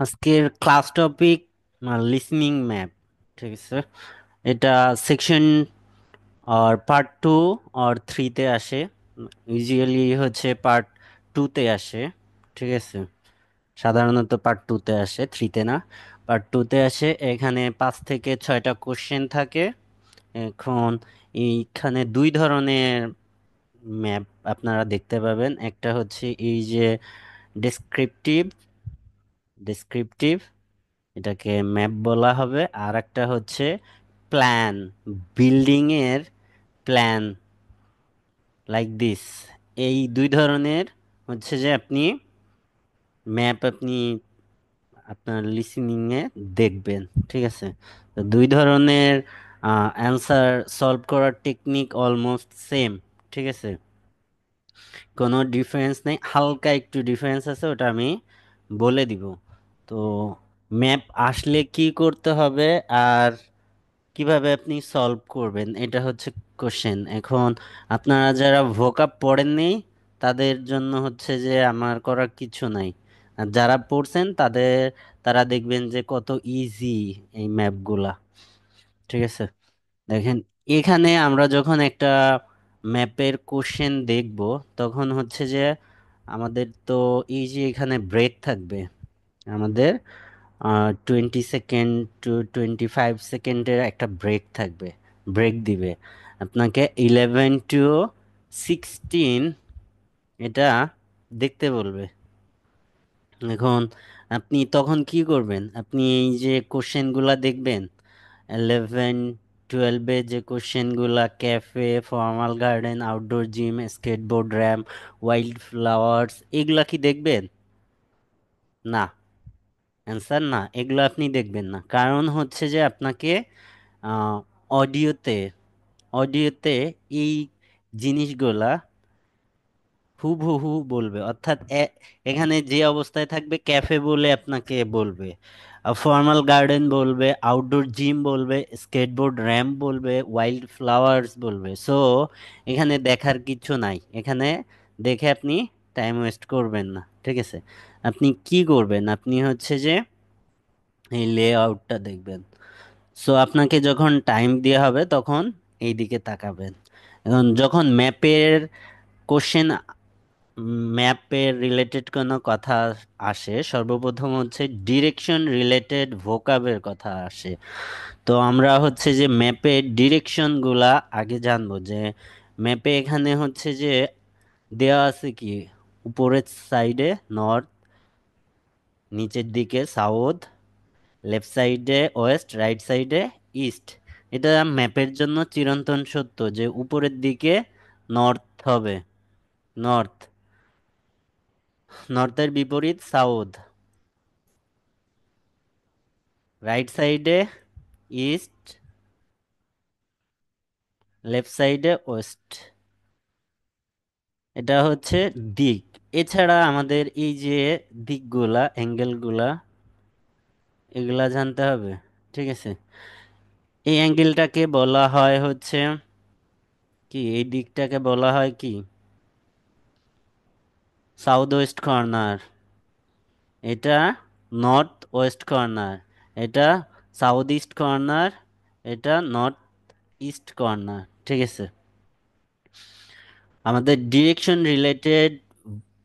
আজকের class topic listening map. ঠিক আছে, এটা সেকশন আর পার্ট টু আর থ্রিতে আসে। ইউজুয়ালি হচ্ছে পার্ট টুতে আসে। ঠিক আছে, সাধারণত পার্ট টুতে আসে, থ্রিতে না। পার্ট টুতে আসে। এখানে 5 থেকে 6টা কোশ্চেন থাকে। এখন এইখানে দুই ধরনের ম্যাপ আপনারা দেখতে পাবেন। একটা হচ্ছে এই যে ডেসক্রিপটিভ ডেসক্রিপটিভ এটাকে ম্যাপ বলা হবে। আর একটা হচ্ছে প্ল্যান, বিল্ডিং এর প্ল্যান, লাইক দিস। এই দুই ধরনের হচ্ছে যে আপনি ম্যাপ আপনি আপনার লিসনিং এ দেখবেন। ঠিক আছে, তো দুই ধরনের অ্যান্সার সলভ করার টেকনিক অলমোস্ট সেম। ঠিক আছে, কোনো ডিফারেন্স নেই, হালকা একটু ডিফারেন্স আছে, ওটা আমি বলে দিব। তো ম্যাপ আসলে কি করতে হবে আর কিভাবে আপনি সলভ করবেন, এটা হচ্ছে কোশ্চেন। এখন আপনারা যারা ভোকাব পড়েননি তাদের জন্য হচ্ছে যে আমার করার কিছু নাই। আর যারা পড়ছেন তারা দেখবেন যে কত ইজি এই ম্যাপগুলা। ঠিক আছে, দেখেন, এখানে আমরা যখন একটা ম্যাপের কোশ্চেন দেখব তখন হচ্ছে যে আমাদের তো এই যে এখানে ব্রেক থাকবে। আমাদের 20 সেকেন্ড টু 25 সেকেন্ডের একটা ব্রেক থাকবে, ব্রেক দিবে আপনাকে 11 to 16, এটা দেখতে বলবে। এখন আপনি তখন কি করবেন, আপনি এই যে কোশ্চেনগুলা দেখবেন 11 12-এ যে কোশ্চেনগুলা, cafe, formal garden, outdoor gym, skateboard ramp, wild flowers, এগুলা কি দেখবেন? না, অ্যান্সার না, এগুলো আপনি দেখবেন না। কারণ হচ্ছে যে আপনাকে অডিওতে অডিওতে এই জিনিসগুলা হুবহু বলবে। অর্থাৎ এখানে যে অবস্থায় থাকবে ক্যাফে বলে আপনাকে বলবে, ফর্মাল গার্ডেন বলবে, আউটডোর জিম বলবে, স্কেটবোর্ড র্যাম্প বলবে, ওয়াইল্ড ফ্লাওয়ার্স বলবে। সো এখানে দেখার কিছু নাই। এখানে দেখে আপনি টাইম ওয়েস্ট করবেন না। ঠিক আছে, আপনি কি করবেন, আপনি হচ্ছে যে এই লে আউটটা দেখবেন। সো আপনাকে যখন টাইম দেওয়া হবে তখন এই দিকে তাকাবেন। এখন যখন কোশ্চেন ম্যাপের রিলেটেড কোনো কথা আসে, সর্বপ্রথম হচ্ছে ডিরেকশন রিলেটেড ভোকাবের কথা আসে। তো আমরা হচ্ছে যে ম্যাপের ডিরেকশনগুলা আগে জানবো। যে ম্যাপে এখানে হচ্ছে যে দেওয়া আছে কি, উপরের সাইডে নর্থ, নিচের দিকে সাউথ, লেফট সাইডে ওয়েস্ট, রাইট সাইডে ইস্ট। এটা ম্যাপের জন্য চিরন্তন সত্য যে উপরের দিকে নর্থ হবে, নর্থ, নর্থের বিপরীত সাউথ, রাইট সাইডে ইস্ট, লেফট সাইডে ওয়েস্ট। এটা হচ্ছে দিক। এছাড়া আমাদের এই যে দিকগুলা, অ্যাঙ্গেলগুলা, এগুলা জানতে হবে। ঠিক আছে, এই অ্যাঙ্গেলটাকে বলা হয় হচ্ছে কি, এই দিকটাকে বলা হয় কি, সাউথ ওয়েস্ট কর্নার। এটা নর্থ ওয়েস্ট কর্নার। এটা সাউথ ইস্ট কর্নার। এটা নর্থ ইস্ট কর্নার। ঠিক আছে, আমাদের ডিরেকশন রিলেটেড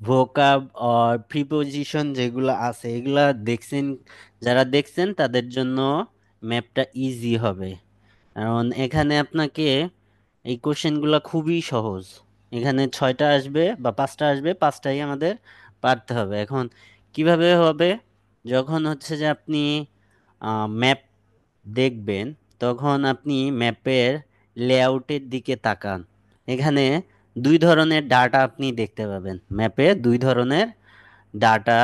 ভোকাব আর প্রিপোজিশন যেগুলো আছে এগুলা দেখছেন, যারা দেখছেন তাদের জন্য ম্যাপটা ইজি হবে। কারণ এখানে আপনাকে এই কোশ্চেনগুলো খুবই সহজ। এখানে 6টা আসবে বা 5টা আসবে, 5টাই আমাদের পারতে হবে। এখন কিভাবে হবে, যখন হচ্ছে যে আপনি ম্যাপ দেখবেন তখন আপনি ম্যাপের লেআউটের দিকে তাকান। এখানে দুই ধরনের ডাটা আপনি দেখতে পাবেন, ম্যাপে দুই ধরনের ডাটা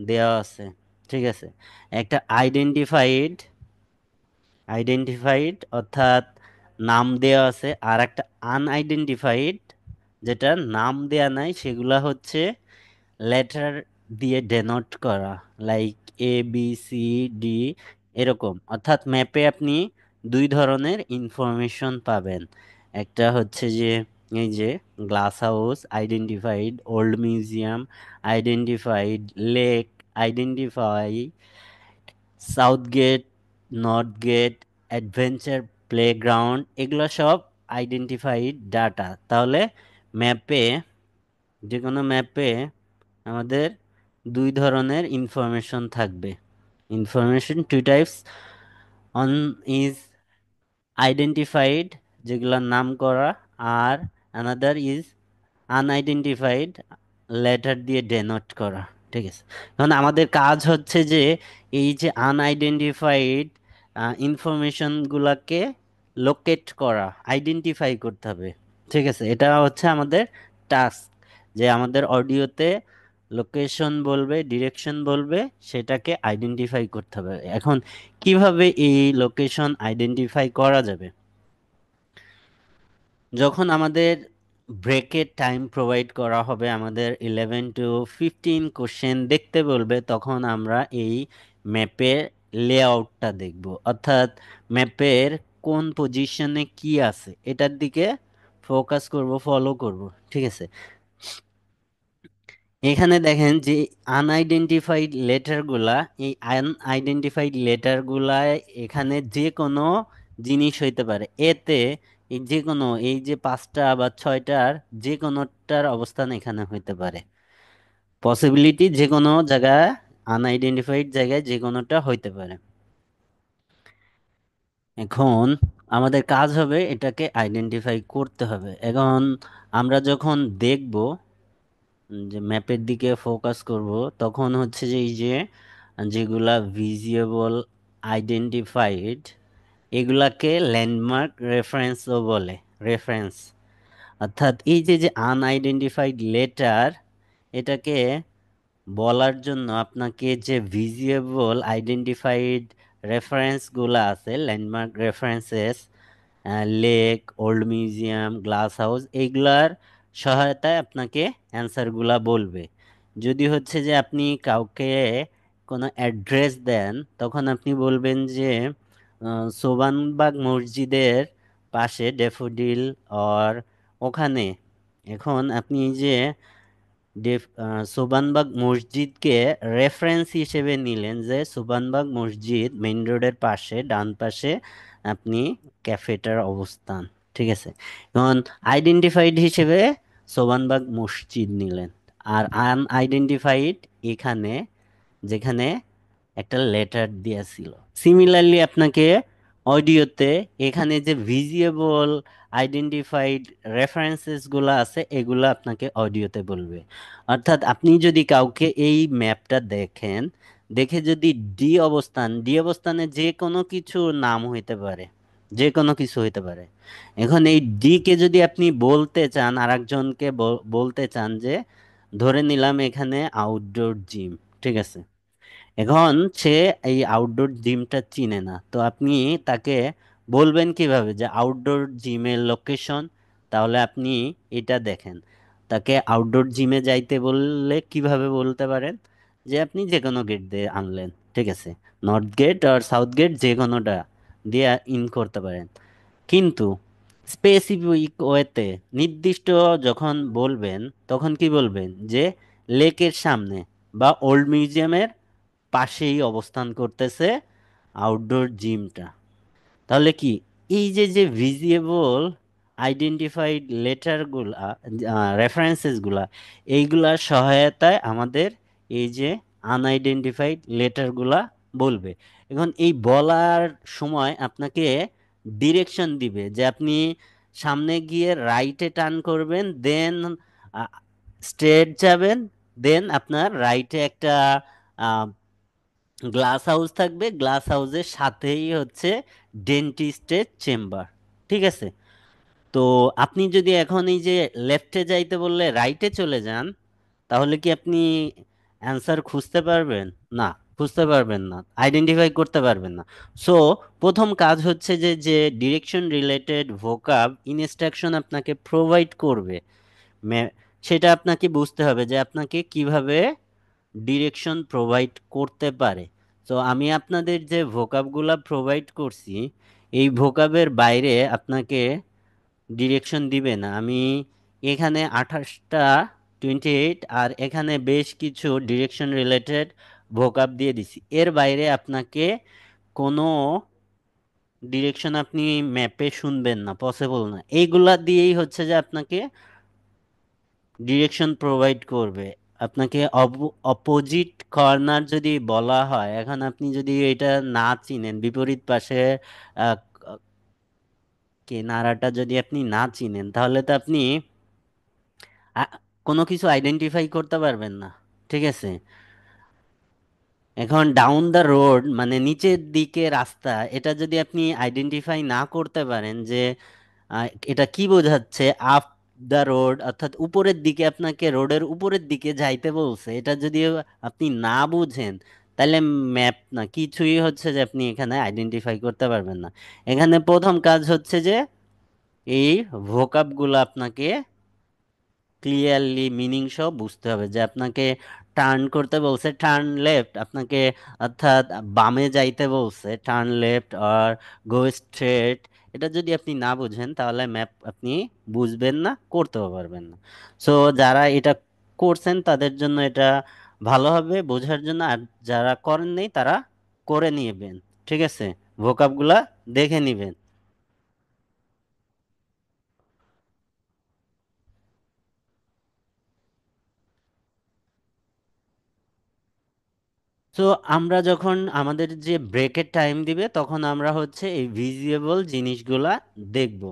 দেওয়া আছে। ঠিক আছে, একটা আইডেন্টিফাইড, অর্থাৎ নাম দেওয়া আছে, আর একটা আনআইডেন্টিফাইড, যেটা নাম দেয়া নাই, সেগুলা হচ্ছে লেটার দিয়ে ডেনোট করা, লাইক ABCD এরকম। অর্থাৎ ম্যাপে আপনি দুই ধরনের ইনফরমেশন পাবেন। একটা হচ্ছে যে এই যে glass house identified, old museum identified, lake identify south gate, north gate, adventure playground, এগুলো সব আইডেন্টিফাইড ডাটা। তাহলে ম্যাপে, যে কোনো ম্যাপে আমাদের দুই ধরনের ইনফরমেশন থাকবে। Information to types, on is identified, যেগুলোর নাম করা, আর অ্যানাদার ইজ আনআইডেন্টিফাইড, লেটার দিয়ে ডেনোট করা। ঠিক আছে, এখন আমাদের কাজ হচ্ছে যে এই যে আনআইডেন্টিফাইড ইনফরমেশনগুলোকে লোকেট করা, আইডেন্টিফাই করতে হবে। ঠিক আছে, এটা হচ্ছে আমাদের টাস্ক, যে আমাদের অডিওতে লোকেশন বলবে, ডিরেকশন বলবে, সেটাকে আইডেন্টিফাই করতে হবে। এখন কিভাবে এই লোকেশন আইডেন্টিফাই করা যাবে? যখন আমাদের ব্রেকের টাইম প্রোভাইড করা হবে, আমাদের 11 to 15 কোশ্চেন দেখতে বলবে, তখন আমরা এই ম্যাপের লেআউটটা দেখব, অর্থাৎ ম্যাপের কোন পজিশনে কি আছে এটার দিকে ফোকাস করব, ফলো করব। ঠিক আছে, এখানে দেখেন যে আনআইডেন্টিফাইড লেটারগুলা, এই আনআইডেন্টিফাইড লেটারগুলা এখানে যে কোনো জিনিস হইতে পারে। এতে এই যে কোনো, এই যে পাঁচটা বা ছয়টার যে কোনোটার অবস্থান এখানে হইতে পারে। পসিবিলিটি যে কোনো জায়গায়, আনআইডেন্টিফাইড জায়গায় যে কোনোটা হইতে পারে। এখন আমাদের কাজ হবে এটাকে আইডেন্টিফাই করতে হবে। এখন আমরা যখন দেখব, যে ম্যাপের দিকে ফোকাস করব, তখন হচ্ছে যে এই যে যেগুলা ভিজিবল আইডেন্টিফাইড, এগুলাকে ল্যান্ডমার্ক রেফারেন্সও বলে। রেফারেন্স অর্থাৎ এই যে যে আনআইডেন্টিফাইড লেটার, এটাকে বলার জন্য আপনাকে যে ভিজিবল আইডেন্টিফাইড রেফারেন্সগুলো আছে, landmark references, lake, old museum, glass house, এইগুলার সহায়তায় আপনাকে অ্যান্সারগুলা বলবে। যদি হচ্ছে যে আপনি কাউকে কোনো অ্যাড্রেস দেন, তখন আপনি বলবেন যে সোবানবাগ মসজিদের পাশে ড্যাফোডিল, অর ওখানে। এখন আপনি যে সোবানবাগ মসজিদকে রেফারেন্স হিসেবে নিলেন, যে সোবানবাগ মসজিদ মেইন রোডের পাশে ডান পাশে আপনি ক্যাফেটার অবস্থান। ঠিক আছে, এখন আইডেন্টিফাইড হিসেবে সোবানবাগ মসজিদ নিলেন, আর আনআইডেন্টিফাইড এখানে, যেখানে একটা লেটার দেয়া ছিল। সিমিলারলি আপনাকে অডিওতে এখানে যে ভিজিবল আইডেন্টিফাইড রেফারেন্সেস গুলো আছে, এগুলো আপনাকে অডিওতে বলবে। অর্থাৎ আপনি যদি কাউকে এই ম্যাপটা দেখেন, দেখে যদি ডি অবস্থানে যে কোনো কিছু নাম হইতে পারে, যে কোনো কিছু হইতে পারে। এখন এই ডি কে যদি আপনি বলতে চান, আরেকজনকে বলতে চান যে, ধরে নিলাম এখানে আউটডোর জিম। ঠিক আছে, এখন সে এই আউটডোর জিমটা চিনে না, তো আপনি তাকে বলবেন কিভাবে যে আউটডোর জিমের লোকেশন? তাহলে আপনি এটা দেখেন, তাকে আউটডোর জিমে যাইতে বললে কিভাবে বলতে পারেন? যে আপনি যে কোনো গেট দিয়ে আনলেন। ঠিক আছে, নর্থ গেট আর সাউথ গেট যে কোনোটা দিয়ে ইন করতে পারেন। কিন্তু স্পেসিফিক ওয়েতে, নির্দিষ্ট যখন বলবেন, তখন কি বলবেন? যে লেকের সামনে বা ওল্ড মিউজিয়ামের পাশেই অবস্থান করতেছে আউটডোর জিমটা। তাহলে কি, এই যে যে ভিজিবল আইডেন্টিফাইড লেটারগুলা, রেফারেন্সেসগুলা, এইগুলার সহায়তায় আমাদের এই যে আনআইডেন্টিফাইড লেটারগুলা বলবে। এখন এই বলার সময় আপনাকে ডিরেকশন দিবে, যে আপনি সামনে গিয়ে রাইটে টার্ন করবেন, দেন স্ট্রেট যাবেন, দেন আপনার রাইটে একটা গ্লাস হাউস থাকবে, গ্লাস হাউসের সাথেই হচ্ছে ডেন্টিস্টের চেম্বার। ঠিক আছে, তো আপনি যদি এখন এই যে লেফটে যাইতে বললে রাইটে চলে যান, তাহলে কি আপনি অ্যান্সার খুঁজতে পারবেন? না, খুঁজতে পারবেন না, আইডেন্টিফাই করতে পারবেন না। সো প্রথম কাজ হচ্ছে যে যে ডিরেকশন রিলেটেড ভোকাব ইনস্ট্রাকশন আপনাকে প্রোভাইড করবে, সেটা আপনাকে বুঝতে হবে যে আপনাকে কিভাবে ডিরেকশন প্রোভাইড করতে পারে। তো আমি আপনাদের যে ভোকাবগুলা প্রোভাইড করছি, এই ভোকাবের বাইরে আপনাকে ডিরেকশন দিবে না। আমি এখানে 28টা, 28, আর এখানে বেশ কিছু ডিরেকশন রিলেটেড ভোকাব দিয়ে দিছি, এর বাইরে আপনাকে কোনো ডিরেকশন আপনি ম্যাপে শুনবেন না, পসিবল না। এইগুলা দিয়েই হচ্ছে যে আপনাকে ডিরেকশন প্রোভাইড করবে। আপনাকে অপোজিট কর্নার যদি বলা হয়, এখন আপনি যদি এটা না চিনেন, বিপরীত পাশে আহ, কিনারাটা যদি আপনি না চিনেন, তাহলে তো আপনি আ- কোনো কিছু আইডেন্টিফাই করতে পারবেন না। ঠিক আছে, এখন ডাউন দ্য রোড মানে নিচের দিকে রাস্তা, এটা যদি আপনি আইডেন্টিফাই না করতে পারেন যে এটা কি বোঝাচ্ছে, আপ দ্য রোড অর্থাৎ উপরের দিকে, আপনাকে রোডের উপরের দিকে যাইতে বলছে, এটা যদি আপনি না বুঝেন, তাহলে ম্যাপ না কিছুই হচ্ছে যে আপনি এখানে আইডেন্টিফাই করতে পারবেন না। এখানে প্রথম কাজ হচ্ছে যে এই ভোকাবগুলো আপনাকে ক্লিয়ারলি মিনিং সহ বুঝতে হবে। যে আপনাকে টার্ন করতে বলছে, টার্ন লেফট, আপনাকে অর্থাৎ বামে যাইতে বলছে, টার্ন লেফট আর গো স্ট্রেট, এটা যদি আপনি না বুঝেন তাহলে ম্যাপ আপনি বুঝবেন না, করতেও পারবেন না। সো যারা এটা করছেন তাদের জন্য এটা ভালো হবে বোঝার জন্য, আর যারা করেন নাই তারা করে নিবেন। ঠিক আছে, ভোকাবগুলা দেখে নিবেন। তো আমরা যখন আমাদের যে ব্রেকের টাইম দিবে, তখন আমরা হচ্ছে এই ভিজিবল জিনিসগুলা দেখব।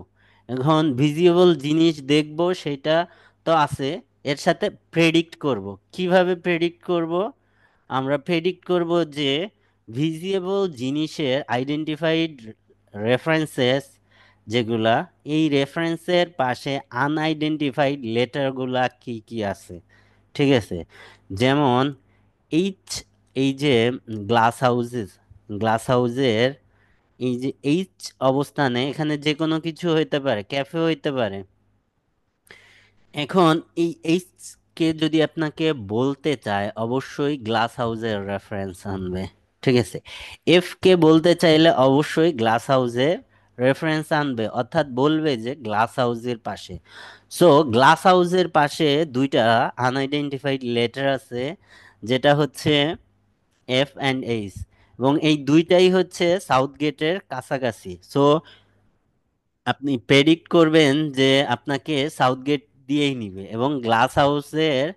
এখন ভিজিবল জিনিস দেখব সেটা তো আছে, এর সাথে প্রেডিক্ট করব। কিভাবে প্রেডিক্ট করব? আমরা প্রেডিক্ট করব যে ভিজিবল জিনিসের আইডেন্টিফাইড রেফারেন্সেস যেগুলা, এই রেফারেন্সের পাশে আনআইডেন্টিফাইড লেটারগুলা কি কি আছে। ঠিক আছে, যেমন এইচ, এই যে গ্লাস হাউজের এই যে এইচ অবস্থানে, এখানে যে কোনো কিছু হইতে পারে, ক্যাফে হইতে পারে। এখন এই এইচ কে যদি আপনাকে বলতে চায়, অবশ্যই গ্লাস হাউজের রেফারেন্স আনবে। ঠিক আছে, এফ কে বলতে চাইলে অবশ্যই গ্লাস হাউজের রেফারেন্স আনবে, অর্থাৎ বলবে যে গ্লাস হাউজের পাশে। সো গ্লাস হাউজের পাশে দুইটা আনআইডেন্টিফাইড লেটার আছে, যেটা হচ্ছে এফ অ্যান্ড এইচ, এবং এই দুইটাই হচ্ছে সাউথ গেটের কাছাকাছি। সো আপনি প্রেডিক্ট করবেন যে আপনাকে সাউথ গেট দিয়েই নিবে এবং গ্লাস হাউসের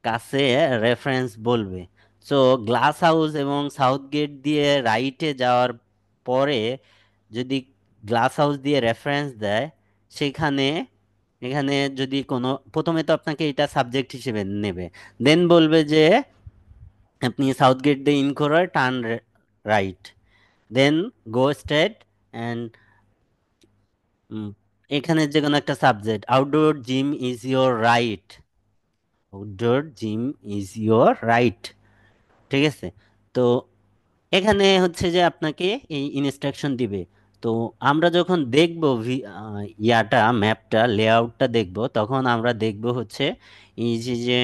কাছে রেফারেন্স বলবে। সো গ্লাস হাউস এবং সাউথ গেট দিয়ে রাইটে যাওয়ার পরে যদি গ্লাস হাউস দিয়ে রেফারেন্স দেয়, সেখানে এখানে যদি কোনো, প্রথমে তো আপনাকে এটা সাবজেক্ট হিসেবে নেবে, দেন বলবে যে আপনি সাউথ গেট দিয়ে ইন করে turn right, then go straight and এখানে যে কোনো একটা subject, outdoor gym is your right, outdoor gym is your right. ঠিক আছে, তো এখানে হচ্ছে যে আপনাকে এই ইনস্ট্রাকশন দিবে। তো আমরা যখন দেখব ইয়াটা ম্যাপটা লেআউটটা দেখব, তখন আমরা দেখব হচ্ছে এই যে যে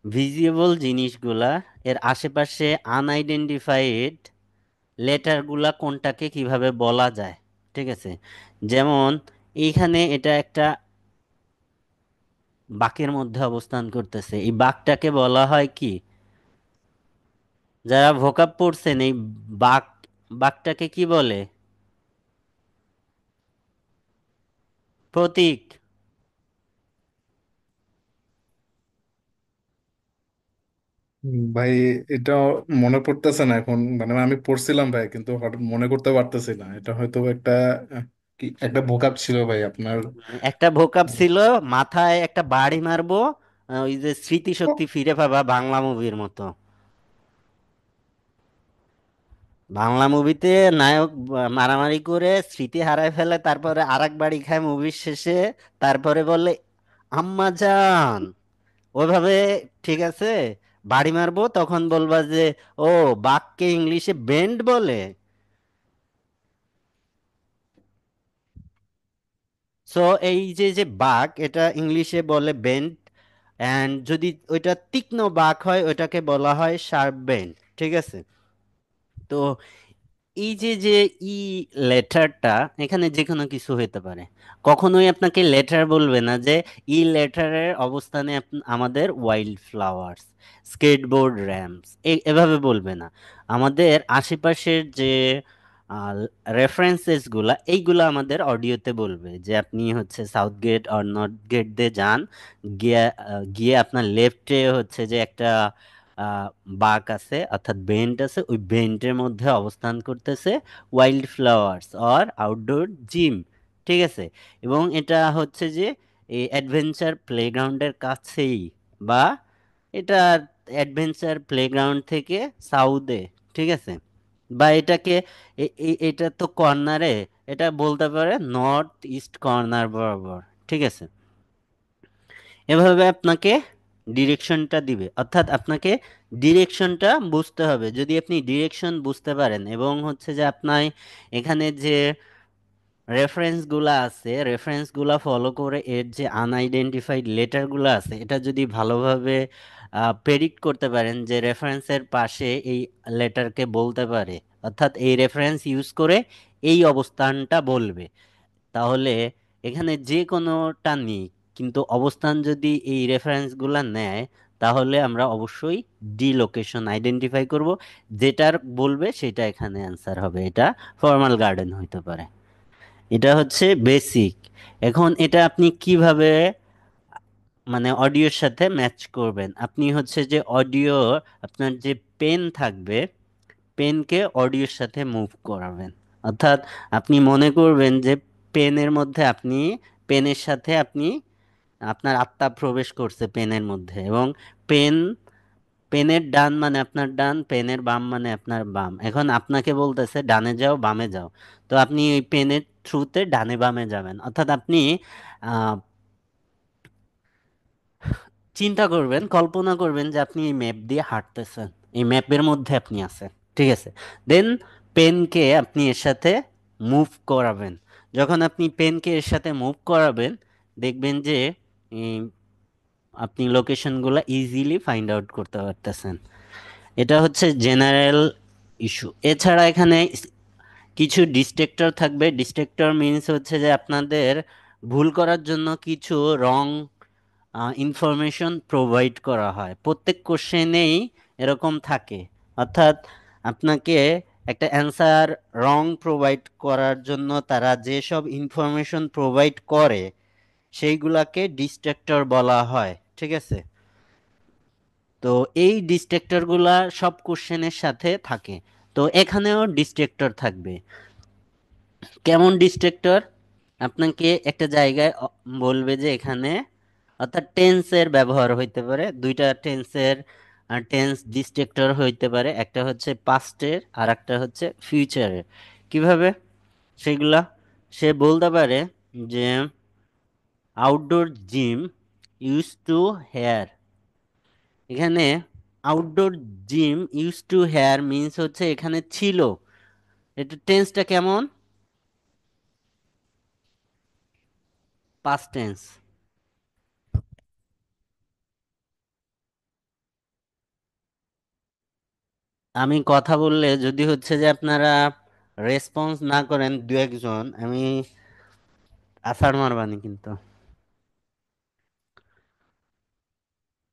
ভিজিবল জিনিসগুলা, এর আশেপাশে আনআইডেন্টিফাইড লেটারগুলা কোনটাকে কিভাবে বলা যায়। ঠিক আছে, যেমন এইখানে এটা একটা বাঁকের মধ্যে অবস্থান করতেছে, এই বাঁকটাকে বলা হয় কি? যারা ভোকাব পড়ছেন এই বাঁক, বাঁকটাকে কি বলে? প্রতীক। ভাই, এটা মনে পড়তেছে না এখন, মানে আমি পড়ছিলাম ভাই, কিন্তু হঠাৎ মনে করতে পারতেছি না। এটা হয়তো একটা কি একটা ভোকাব ছিল ভাই আপনার। একটা ভোকাব ছিল, মাথায় একটা বাড়ি মারবো, ওই যে স্মৃতিশক্তি ফিরে পাবা, বাংলা মুভির মতো। বাংলা মুভিতে নায়ক মারামারি করে স্মৃতি হারায় ফেলে, তারপরে আরেক বাড়ি খায় মুভির শেষে, তারপরে বলে আম্মা জান, ওইভাবে। ঠিক আছে, বাড়ি মারবো, তখন বলবা যে ও, বাঘকে ইংলিশে বেন্ড বলে। সো এই যে যে বাঘ, এটা ইংলিশে বলে বেন্ড, অ্যান্ড যদি ওইটা তীক্ষ্ণ বাঘ হয় ওইটাকে বলা হয় শার্প বেন্ড। ঠিক আছে, তো এই যে যে ই লেটারটা, এখানে যে কোনো কিছু হতে পারে। কখনোই আপনাকে লেটার বলবে না যে ই লেটারের অবস্থানে আমাদের ওয়াইল্ড ফ্লাওয়ার্স, স্কেটবোর্ড র্যাম্পস, এভাবে বলবে না। আমাদের আশেপাশের যে রেফারেন্সেস গুলা, এইগুলা আমাদের অডিওতে বলবে যে আপনি হচ্ছে সাউথ গেট আর নর্থ গেট দিয়ে যান, গিয়ে গিয়ে আপনার লেফটে হচ্ছে যে একটা আহ, বাঁক আছে অর্থাৎ বেন্ট আছে, ওই বেন্টের মধ্যে অবস্থান করতেছে wild flowers or outdoor gym. ঠিক আছে? এবং এটা হচ্ছে যে এই অ্যাডভেঞ্চার প্লেগ্রাউন্ডের কাছেই, বা এটা অ্যাডভেঞ্চার প্লেগ্রাউন্ড থেকে সাউথে। ঠিক আছে? বা এটাকে এটা তো কর্নারে, এটা বলতে পারে নর্থ ইস্ট কর্নার বরাবর। ঠিক আছে? এভাবে আপনাকে ডিরেকশনটা দিবে, অর্থাৎ আপনাকে ডিরেকশনটা বুঝতে হবে। যদি আপনি ডিরেকশন বুঝতে পারেন এবং হচ্ছে যে আপনার এখানে যে রেফারেন্সগুলা আছে, রেফারেন্সগুলা ফলো করে এর যে আনআইডেন্টিফাইড লেটারগুলো আছে, এটা যদি ভালোভাবে প্রেডিক্ট করতে পারেন যে রেফারেন্সের পাশে এই লেটারকে বলতে পারে, অর্থাৎ এই রেফারেন্স ইউজ করে এই অবস্থানটা বলবে, তাহলে এখানে যে কোনোটা নেই, কিন্তু অবস্থান যদি এই রেফারেন্সগুলো নেয়, তাহলে আমরা অবশ্যই ডি লোকেশন আইডেন্টিফাই করব। যেটার বলবে সেটা এখানে অ্যান্সার হবে। এটা ফর্মাল গার্ডেন হইতে পারে। এটা হচ্ছে বেসিক। এখন এটা আপনি কিভাবে মানে অডিওর সাথে ম্যাচ করবেন? আপনি হচ্ছে যে অডিও, আপনার যে পেন থাকবে, পেনকে অডিওর সাথে মুভ করাবেন। অর্থাৎ আপনি মনে করবেন যে পেনের মধ্যে আপনি, পেনের সাথে আপনি, আপনার আত্মা প্রবেশ করছে পেনের মধ্যে, এবং পেন, পেনের ডান মানে আপনার ডান, পেনের বাম মানে আপনার বাম। এখন আপনাকে বলতেছে ডানে যাও বামে যাও, তো আপনি ওই পেনের থ্রুতে ডানে বামে যাবেন। অর্থাৎ আপনি আহ, চিন্তা করবেন, কল্পনা করবেন যে আপনি এই ম্যাপ দিয়ে হাঁটতেছেন, এই ম্যাপের মধ্যে আপনি আছেন। ঠিক আছে? দেন পেনকে আপনি এর সাথে মুভ করাবেন। যখন আপনি পেনকে এর সাথে মুভ করাবেন, দেখবেন যে এই, আপনি লোকেশনগুলো ইজিলি ফাইন্ড আউট করতে পারতেছেন। এটা হচ্ছে জেনারেল ইস্যু। এছাড়া এখানে কিছু ডিস্ট্রাক্টর থাকবে। ডিস্ট্রাক্টর মিনস হচ্ছে যে আপনাদের ভুল করার জন্য কিছু রং ইনফরমেশন প্রোভাইড করা হয়। প্রত্যেক কোশ্চেনেই এরকম থাকে। অর্থাৎ আপনাকে একটা অ্যান্সার রং প্রোভাইড করার জন্য তারা যেসব ইনফরমেশন প্রোভাইড করে, সেইগুলাকে ডিস্ট্রাক্টর বলা হয়। ঠিক আছে? তো এই ডিস্ট্রাক্টরগুলা সব কোশ্চেনের সাথে থাকে। তো এখানেও ডিস্ট্রাক্টর থাকবে। কেমন ডিস্ট্রাক্টর? আপনাকে একটা জায়গায় বলবে যে এখানে, অর্থাৎ টেন্সের ব্যবহার হইতে পারে, দুইটা টেন্সের টেন্স ডিস্ট্রাক্টর হইতে পারে, একটা হচ্ছে পাস্টের আর একটা হচ্ছে ফিউচারের। কিভাবে সেগুলা? সে বলতে পারে যে outdoor gym use to here. এখানে outdoor gym use to here means হচ্ছে এখানে ছিল। এটা টেন্সটা কেমন? Past tense. আমি কথা বললে যদি হচ্ছে যে আপনারা রেসপন্স না করেন দু একজন, আমি আছাড় মারবানি কিন্তু।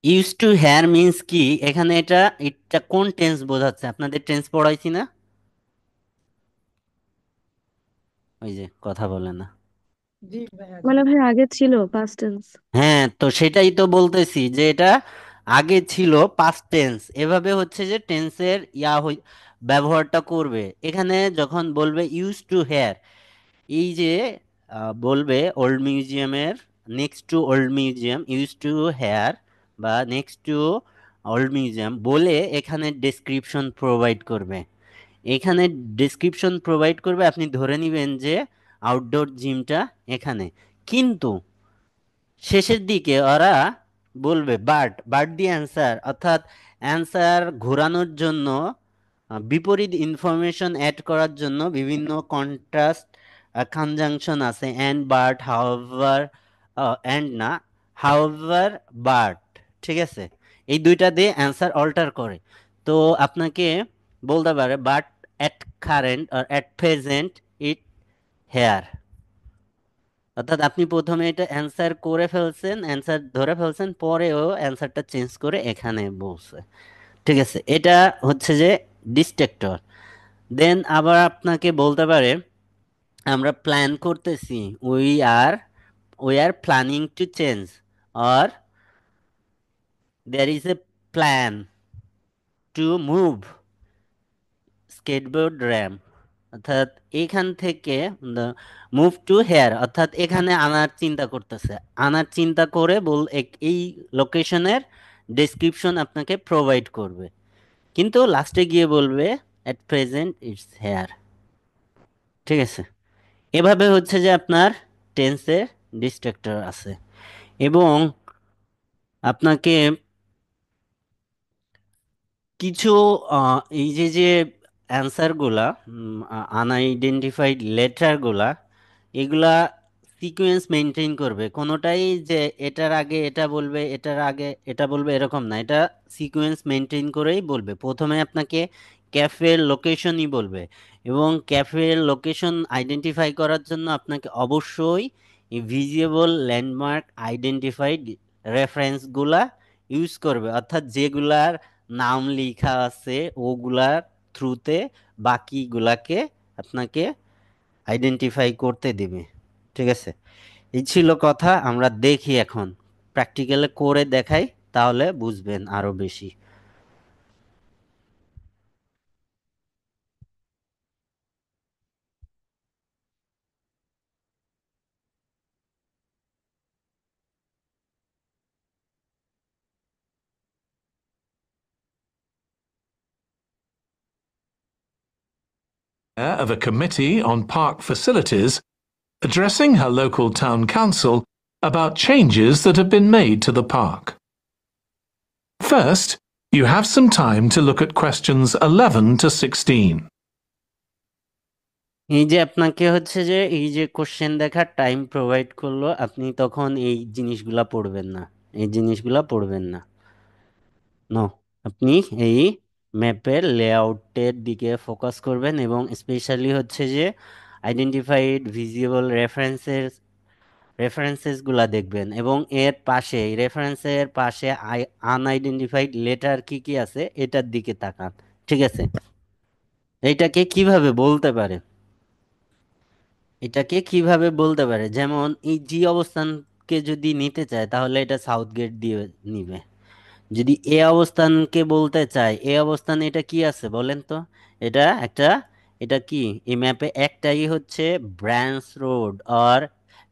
ইউজ টু হেয়ার মিন্স কি এখানে? এটা এটা কোন টেন্স বোঝাচ্ছে? আপনাদের টেন্স পড়াইছি না? ওই যে কথা বলে না। মানে ভাই আগে ছিল পাস্ট টেন্স। হ্যাঁ, তো সেটাই তো বলতেছি যে এটা আগে ছিল পাস্ট টেন্স। এভাবে হচ্ছে যে টেন্সের ব্যবহারটা করবে। এখানে যখন বলবে ইউজ টু হেয়ার, এই যে বলবে ওল্ড মিউজিয়ামের, next to old museum use to here, বা নেক্সট টু ওল্ড মিউজিয়াম বলে এখানে ডেসক্রিপশন প্রোভাইড করবে। এখানে ডেসক্রিপশন প্রোভাইড করবে, আপনি ধরে নেবেন যে আউটডোর জিমটা এখানে। কিন্তু শেষের দিকে ওরা বলবে বাট, বাট দি অ্যান্সার, অর্থাৎ অ্যান্সার ঘোরানোর জন্য, বিপরীত ইনফরমেশন অ্যাড করার জন্য বিভিন্ন কন্ট্রাস্ট কনজাংশন আছে। অ্যান্ড বাট, হাউএভার, অ্যান্ড না, হাউএভার, বাট। ঠিক আছে? এই দুইটা দিয়ে অ্যান্সার অল্টার করে। তো আপনাকে বলতে পারে বাট অ্যাট কারেন্ট আর অ্যাট প্রেজেন্ট ইট হেয়ার। অর্থাৎ আপনি প্রথমে এটা অ্যান্সার করে ফেলছেন, অ্যান্সার ধরে ফেলছেন, পরেও অ্যান্সারটা চেঞ্জ করে এখানে বলছে। ঠিক আছে, এটা হচ্ছে যে ডিস্ট্রাক্টর। দেন আবার আপনাকে বলতে পারে আমরা প্ল্যান করতেছি, we are we are planning to change, or there is a plan to move skateboard ramp। অর্থাৎ এইখান থেকে মুভ টু হেয়ার, অর্থাৎ এখানে আনার চিন্তা করতেছে, আনার চিন্তা করে এই লোকেশনের ডেসক্রিপশন আপনাকে প্রোভাইড করবে, কিন্তু লাস্টে গিয়ে বলবে অ্যাট প্রেজেন্ট ইটস হেয়ার। ঠিক আছে, এভাবে হচ্ছে যে আপনার টেন্সের ডিস্ট্রাক্টর আছে। এবং আপনাকে কিছু এই যে যে অ্যান্সারগুলা, আনআইডেন্টিফাইড লেটারগুলা, এগুলা সিকোয়েন্স মেনটেন করবে, কোনোটাই যে এটার আগে এটা বলবে এটার আগে এটা বলবে এরকম না, এটা সিকোয়েন্স মেনটেন করেই বলবে। প্রথমে আপনাকে ক্যাফের লোকেশনই বলবে, এবং ক্যাফের লোকেশন আইডেন্টিফাই করার জন্য আপনাকে অবশ্যই এই ভিজিবল ল্যান্ডমার্ক আইডেন্টিফাইড রেফারেন্সগুলা ইউজ করবে, অর্থাৎ যেগুলার নাম লেখা আছে ওগুলার থ্রুতে বাকিগুলাকে আপনাকে আইডেন্টিফাই করতে দিবে। ঠিক আছে, এই ছিল কথা। আমরা দেখি এখন প্র্যাকটিক্যালে করে দেখাই, তাহলে বুঝবেন আরো বেশি। Of a committee on park facilities, addressing her local town council about changes that have been made to the park. First, you have some time to look at questions 11 to 16. এই যে আপনাকে হচ্ছে যে এই যে কোশ্চেন দেখার time provide করলো, আপনি তখন এই জিনিসগুলা পড়বেন না, এই জিনিসগুলা পড়বেন না। নো, আপনি এই ম্যাপের লেআউটের দিকে ফোকাস করবেন, এবং স্পেশালি হচ্ছে যে আইডেন্টিফাইড ভিজিবল রেফারেন্সেসগুলা দেখবেন, এবং এর পাশে এই রেফারেন্সের পাশে আনআইডেন্টিফাইড লেটার কি কি আছে এটার দিকে তাকান। ঠিক আছে, এইটাকে কিভাবে বলতে পারে, এটাকে কিভাবে বলতে পারে, যেমন এই জি অবস্থানকে যদি নিতে চায় তাহলে এটা সাউথ গেট দিয়ে নিবে। যদি এ অবস্থানকে বলতে চায়, এ অবস্থান এটা কি আছে বলেন তো, এটা একটা, এটা কি এই ম্যাপে একটাই হচ্ছে ব্রাঞ্চ রোড আর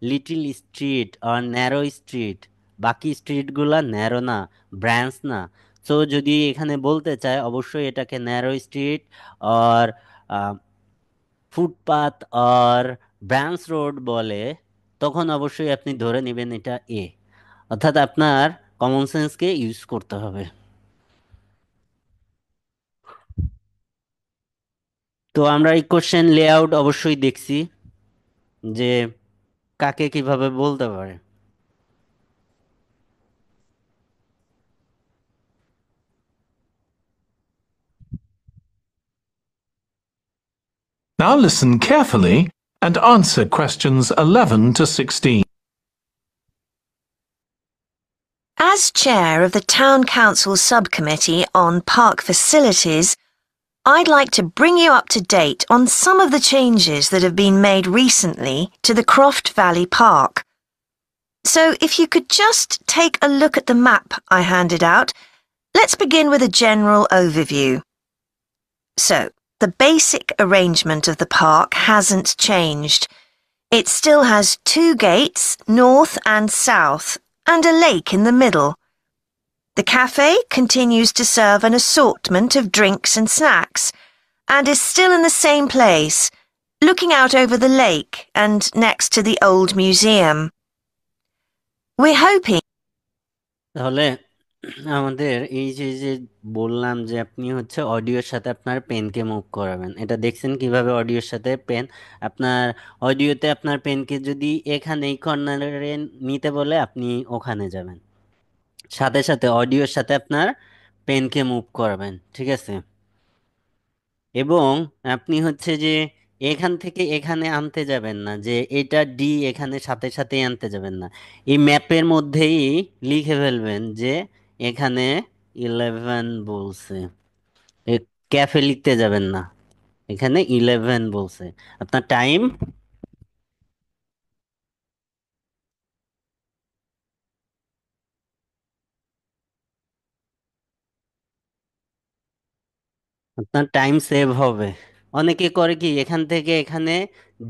লিটল স্ট্রিট আর ন্যারো স্ট্রিট, বাকি স্ট্রিটগুলা ন্যারো না, ব্রাঞ্চ না। সো যদি এখানে বলতে চায় অবশ্যই এটাকে ন্যারো স্ট্রিট আর ফুটপাথ আর ব্রাঞ্চ রোড বলে, তখন অবশ্যই আপনি ধরে নেবেন এটা এ, অর্থাৎ আপনার কমন সেন্সকে ইউজ করতে হবে। তো আমরা এই কোশ্চেন লেআউট অবশ্যই দেখছি যে কাকে কিভাবে বলতে পারে। Now listen carefully and answer questions 11 to 16. As chair of the Town Council Subcommittee on Park Facilities, I'd like to bring you up to date on some of the changes that have been made recently to the Croft Valley Park. So if you could just take a look at the map I handed out, let's begin with a general overview. So, the basic arrangement of the park hasn't changed. It still has 2 gates, north and south, and a lake in the middle. The cafe continues to serve an assortment of drinks and snacks, and is still in the same place, looking out over the lake and next to the old museum. We're hoping তাহলে আমাদের এই যে যে বললাম যে আপনি হচ্ছে অডিওর সাথে আপনার পেনকে মুভ করাবেন, এটা দেখছেন কিভাবে অডিওর সাথে পেন, আপনার অডিওতে আপনার পেনকে যদি এখানে এই কর্নারে নিতে বলে আপনি ওখানে যাবেন, সাথে সাথে অডিওর সাথে আপনার পেনকে মুভ করাবেন। ঠিক আছে, এবং আপনি হচ্ছে যে এখান থেকে এখানে আনতে যাবেন না, যে এটা ডি এখানে সাথে সাথেই আনতে যাবেন না, এই ম্যাপের মধ্যেই লিখে ফেলবেন যে এখানে 11 বলছে। ক্যাফে লিখতে যাবেন না, এখানে 11 বলছে। আপনার টাইম, আপনার টাইম সেভ হবে। অনেকে করে কি এখান থেকে এখানে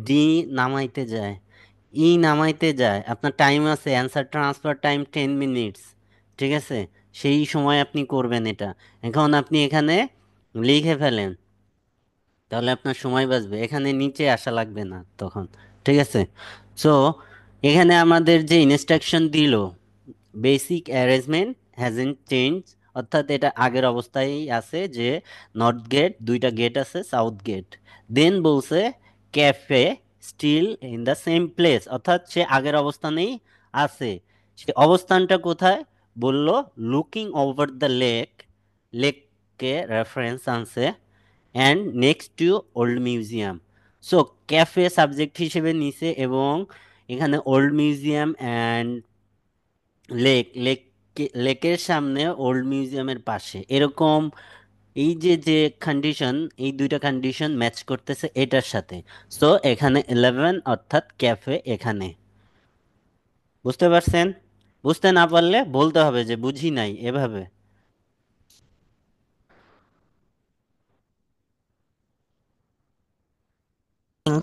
ডি নামাইতে যায়, নামাইতে যায়, আপনার টাইম আছে, অ্যান্সার ট্রান্সফার টাইম 10 মিনিটস, ঠিক আছে? সেই সময় আপনি করবেন এটা। এখন আপনি এখানে লিখে ফেলেন, তাহলে আপনার সময় বাঁচবে, এখানে নিচে আসা লাগবে না তখন, ঠিক আছে? সো এখানে আমাদের যে ইনস্ট্রাকশন দিল, বেসিক অ্যারেঞ্জমেন্ট হ্যাজেন্ট চেঞ্জ, অর্থাৎ এটা আগের অবস্থায় আছে, যে নর্থ গেট, দুইটা গেট আছে, সাউথ গেট। দেন বলছে cafe still in the same place, অর্থাৎ সে আগের অবস্থানেই আছে। সে অবস্থানটা কোথায় বলল? লুকিং ওভার দ্য লেক, লেককে রেফারেন্স আনছে, and next to old museum. So cafe subject হিসেবে নিছে, এবং এখানে ওল্ড মিউজিয়াম অ্যান্ড লেক, লেকের সামনে ওল্ড মিউজিয়ামের পাশে, এরকম এই যে যে কন্ডিশন, এই দুইটা কন্ডিশন ম্যাচ করতেছে এটার সাথে। সো এখানে 11 অর্থাৎ ক্যাফে এখানে। বুঝতে পারছেন? বুঝতে না পারলে বলতে হবে যে বুঝি নাই, এভাবে।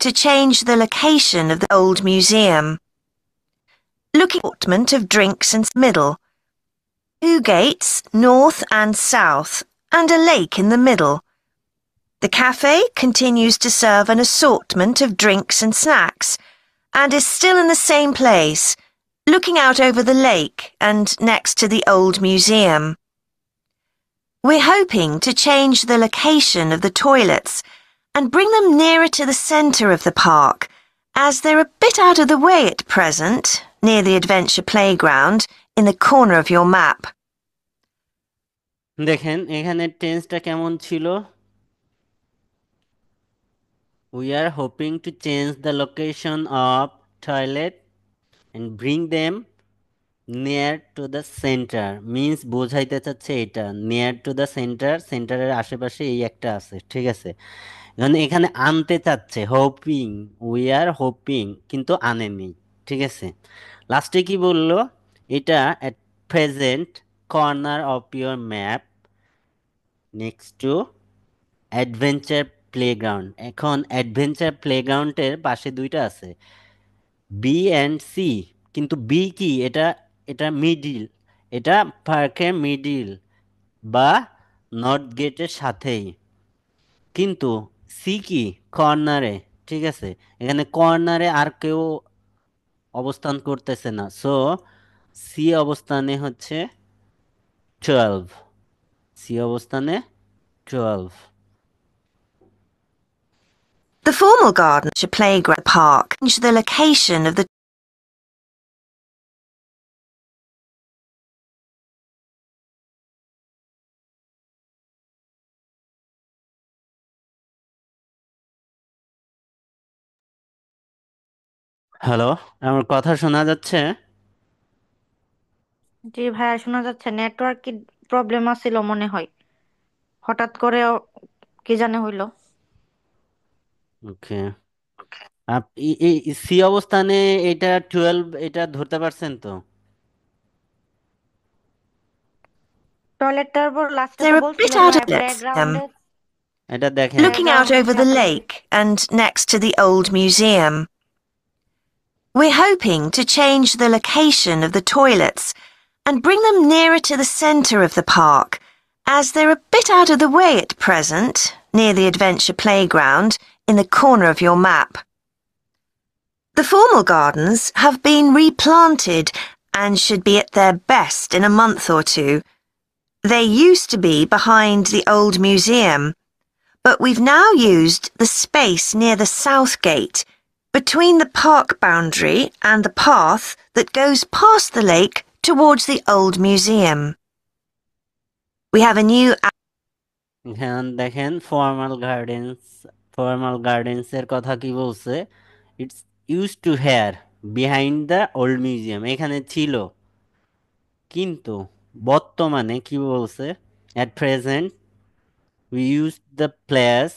To change the location of the old museum. Looking at assortment of drinks and middle. 2 gates, north and south, and a lake in the middle. The cafe continues to serve an assortment of drinks and snacks, and is still in the same place, looking out over the lake and next to the old museum. We're hoping to change the location of the toilets and bring them nearer to the centre of the park, as they're a bit out of the way at present, near the adventure playground, in the corner of your map. দেখেন এখানে টেন্সটা কেমন ছিল? We are hoping to change the location of toilet and bring them near to the center, means বোঝাইতে চাচ্ছে এটা near to the center, সেন্টারের আশেপাশে এই একটা আছে, ঠিক আছে? এখানে এখানে আনতে চাচ্ছে, হোপিং, উই আর হোপিং, কিন্তু আনেনি, ঠিক আছে? লাস্টে কি বললো? এটা at present corner of your map next to adventure playground. এখন অ্যাডভেঞ্চার প্লেগ্রাউন্ডের পাশে দুইটা আছে, বি অ্যান্ড সি, কিন্তু বি কি? এটা এটা মিডিল, এটা পার্কের মিডিল বা নর্থ গেটের সাথেই, কিন্তু সি কি? কর্নারে, ঠিক আছে? এখানে কর্নারে আর কেউ অবস্থান করতেছে না, সো সি অবস্থানে হচ্ছে 12, সি অবস্থানে 12। The formal garden should playground park. Change the location of the hello, আমার কথা শোনা যাচ্ছে? জি ভাইয়া, শোনা যাচ্ছে। নেটওয়ার্ক কি প্রবলেম আছিল মনে হয়, হঠাৎ করে কি জানে হইলো। ওকে, এই সি অবস্থানে এটা 12, এটা ধরতে পারছেন তো? টয়লেটটার পর লাস্টে তো they're a bit বলছিলেন out of ভাইয়া let's প্লেগ্রাউন্ডে, এটা দেখেন, looking out over the lake and next to the old museum. We're hoping to change the location of the toilets and bring them nearer to the centre of the park, as they're a bit out of the way at present, near the adventure playground, in the corner of your map. The formal gardens have been replanted and should be at their best in a month or two. They used to be behind the old museum, but we've now used the space near the south gate, between the park boundary and the path that goes past the lake towards the old museum. We have a new... এখানে দেখেন formal gardens এর কথা কি বলছে, it's use to here behind the old museum, এখানে ছিল, কিন্তু বর্তমানে কি বলছে, at present we use the place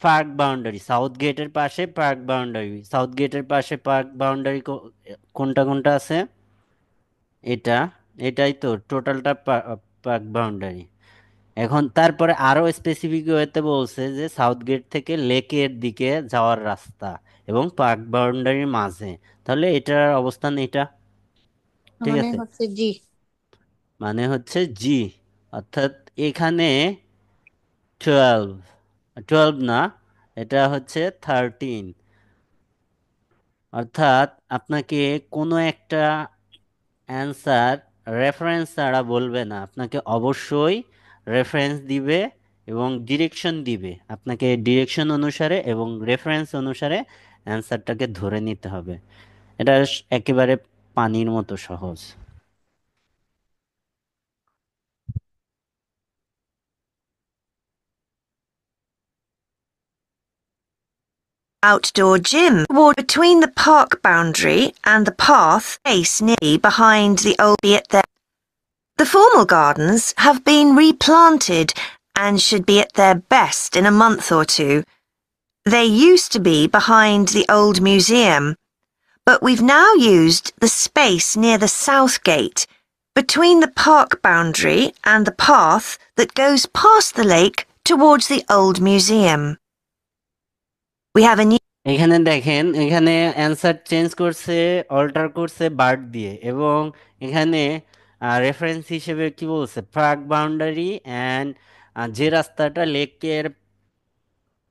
park boundary, south গেটের পাশে পার্ক বাউন্ডারি, সাউথ গেটের পাশে পার্ক বাউন্ডারি কোনটা কোনটা আছে, এটা, এটাই তো টোটালটা পার্ক বাউন্ডারি। এখন তারপরে আরো স্পেসিফিক ওয়েতে বলছে যে সাউথ গেট থেকে লেকের দিকে যাওয়ার রাস্তা এবং পার্ক বাউন্ডারির মাঝে, তাহলে এটার অবস্থান এটা, ঠিক মানে আছে, হচ্ছে জি। মানে হচ্ছে জি, অর্থাৎ এখানে 12, 12 না, এটা হচ্ছে 13, অর্থাৎ আপনাকে কোনো একটা অ্যান্সার রেফারেন্স ছাড়া বলবে না, আপনাকে অবশ্যই রেফারেন্স দিবে এবং ডিরেকশন দিবে, আপনাকে ডিরেকশন অনুসারে এবং রেফারেন্স অনুসারে অ্যান্সারটাকে ধরে নিতে হবে। এটা একেবারে পানির মতো সহজ। Outdoor gym between the park boundary and the path space nearly behind the old at there. The formal gardens have been replanted and should be at their best in a month or two. They used to be behind the old museum, but we've now used the space near the south gate between the park boundary and the path that goes past the lake towards the old museum. We have a new এখানে দেখেন, এখানে answer change করছে, alter করছে bird দিয়ে, এবং এখানে reference হিসেবে কি বলছে, পার্ক বাউন্ডারি অ্যান্ড যে রাস্তাটা লেকের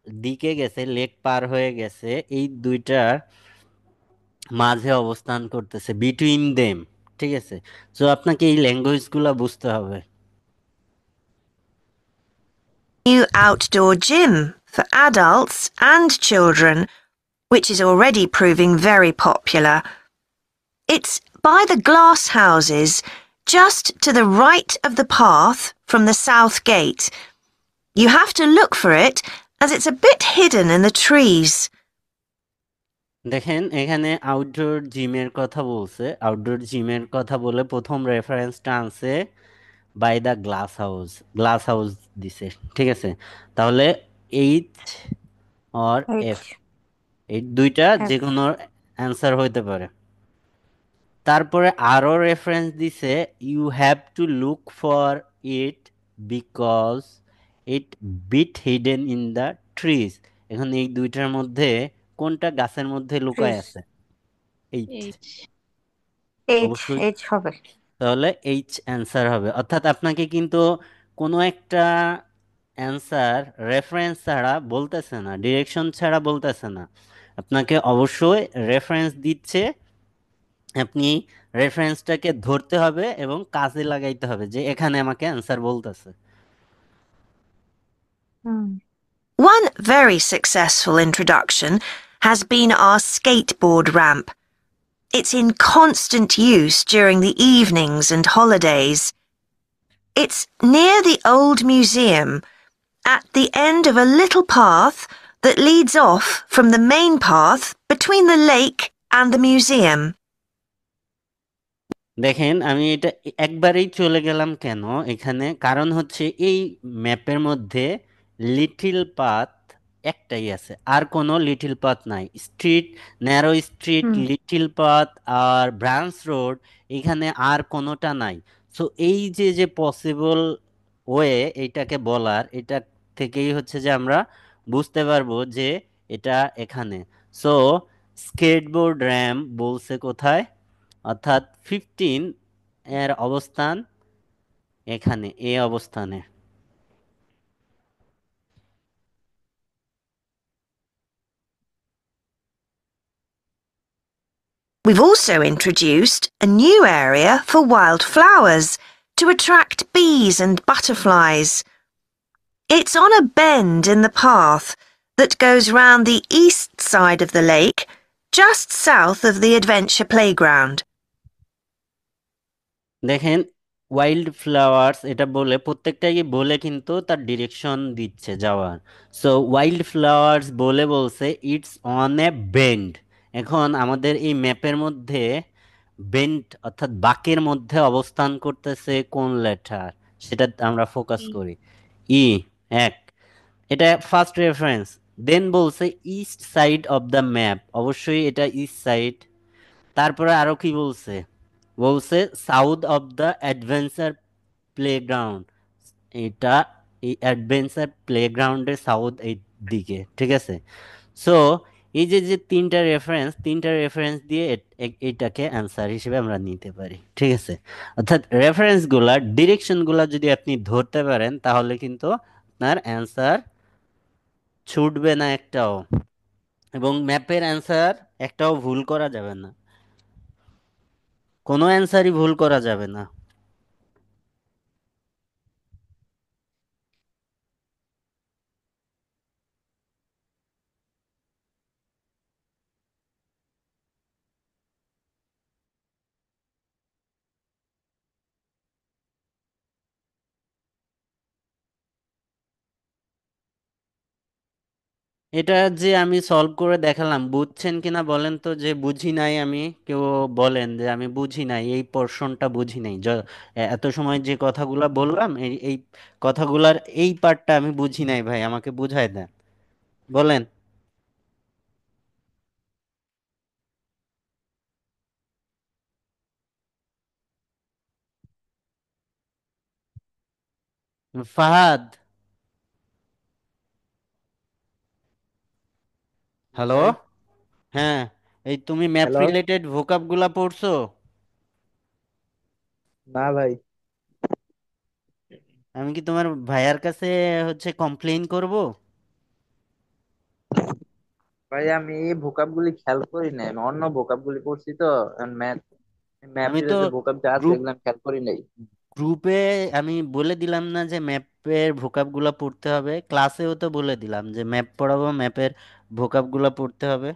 দিকে গেছে, লেক পার হয়ে গেছে, এই দুইটার মাঝে অবস্থান করতেছে, বিটুইন দেম, ঠিক আছে। সো আপনাকে এই ল্যাঙ্গুয়েজগুলো বুঝতে হবে। new outdoor gym for adults and children, which is already proving very popular. It's by the glass houses, just to the right of the path from the south gate. You have to look for it as it's a bit hidden in the trees. দেখেন এখানে outdoor জিমের কথা বলছে, outdoor জিমের কথা বলে প্রথম রেফারেন্সটা আনছে বাই দ্য গ্লাস হাউস দিছে, ঠিক আছে। তাহলে এইচ অর এইচ এফ, এই দুইটা যে এফ কোনো অ্যান্সার হইতে পারে। তারপরে আরো রেফারেন্স দিছে, you have to look for it because it bit hidden in the trees. এখন এই দুইটার মধ্যে কোনটা গাছের মধ্যে লুকায় ট্রিজ। আছে? Eight, H. এইচ অবশ্যই, এইচ হবে। তাহলে এইচ অ্যান্সার হবে। অর্থাৎ আপনাকে কিন্তু কোনো একটা অ্যান্সার রেফারেন্স ছাড়া বলতেছে না, ডিরেকশন ছাড়া বলতেছে না, আপনাকে অবশ্যই রেফারেন্স দিচ্ছে, আপনি রেফারেন্সটাকে ধরতে হবে এবং কাজে লাগাইতে হবে যে এখানে আমাকে অ্যান্সার বলতেছে। One very successful introduction has been our skateboard ramp. It's in constant use during the evenings and holidays. It's near the old museum, at the end of a little path that leads off from the main path between the lake and the museum. দেখেন আমি এটা একবারেই চলে গেলাম কেন এখানে, কারণ হচ্ছে এই ম্যাপের মধ্যে লিটিল পাথ একটাই আছে, আর কোনো লিটিল পাথ নাই। Street, narrow street, little path আর ব্রাঞ্চ রোড, এখানে আর কোনোটা নাই। সো এই যে যে পসিবল ওয়ে এইটাকে বলার, এটা থেকেই হচ্ছে যে আমরা বুঝতে পারবো যে এটা এখানে। সো স্কেটবোর্ড র্যাম্প বলছে কোথায়, অর্থাৎ 15 এর অবস্থান এখানে, এ অবস্থানে। We've also introduced a new area for wildflowers to attract bees and butterflies. It's on a bend in the path that goes round the east side of the lake, just south of the adventure playground. দেখেন wild flowers এটা বলে প্রত্যেকটাই বলে কিন্তু তার direction দিচ্ছে যাওয়ার। So wild flowers বলে বলছে ইটস অন এ বেন্ড। এখন আমাদের এই ম্যাপের মধ্যে বেন্ড অর্থাৎ বাঁকের মধ্যে অবস্থান করতেছে কোন লেটার, সেটা আমরা ফোকাস করি। ই, এক, এটা ফার্স্ট রেফারেন্স। দেন বলছে east side of the map, অবশ্যই এটা ইস্ট সাইড। তারপরে আরো কি বলছে, বলছে south of the adventure playground, এটা এই অ্যাডভেঞ্চার প্লেগ্রাউন্ডের সাউথ এই দিকে, ঠিক আছে। সো এই যে যে তিনটা রেফারেন্স দিয়ে এইটাকে অ্যান্সার হিসেবে আমরা নিতে পারি, ঠিক আছে। অর্থাৎ রেফারেন্সগুলা ডিরেকশনগুলা যদি আপনি ধরতে পারেন তাহলে কিন্তু আপনার অ্যান্সার ছুটবে না একটাও, এবং ম্যাপের অ্যান্সার একটাও ভুল করা যাবে না, কোনো অ্যান্সারই ভুল করা যাবে না। এটা যে আমি সলভ করে দেখালাম, বুঝছেন কিনা বলেন তো, যে বুঝি নাই আমি, কেউ বলেন যে আমি বুঝি নাই, এই পোর্শনটা বুঝি নাই, এত সময় যে কথাগুলা বললাম এই এই কথাগুলার এই পার্টটা আমি বুঝি নাই ভাই, আমাকে বুঝায় দেন, বলেন। ফাহাদ, জি হ্যালো। ভাই। হ্যাঁ, এই তুমি ম্যাপ হ্যালো। রিলেটেড ভোকাব গুলা পড়ছো? না ভাই। আমি কি তোমার ভাইয়ার কাছে কমপ্লেইন করব? ভাই আমি এই ভোকাব গুলি খেয়াল করি নাই, আমি অন্য ভোকাব গুলি পড়ছি তো। ম্যাথ ম্যাথ আমি তো রিলেটেড ভোকাব যা আছে গ্রুপ এগুলো আমি খেয়াল করি নাই। গ্রুপে আমি বলে দিলাম না যে ম্যাপের ভোকাব গুলা পড়তে হবে, ক্লাসেও তো বলে দিলাম যে ম্যাপ পড়াবো, ম্যাপের ভোকাব গুলা পড়তে হবে।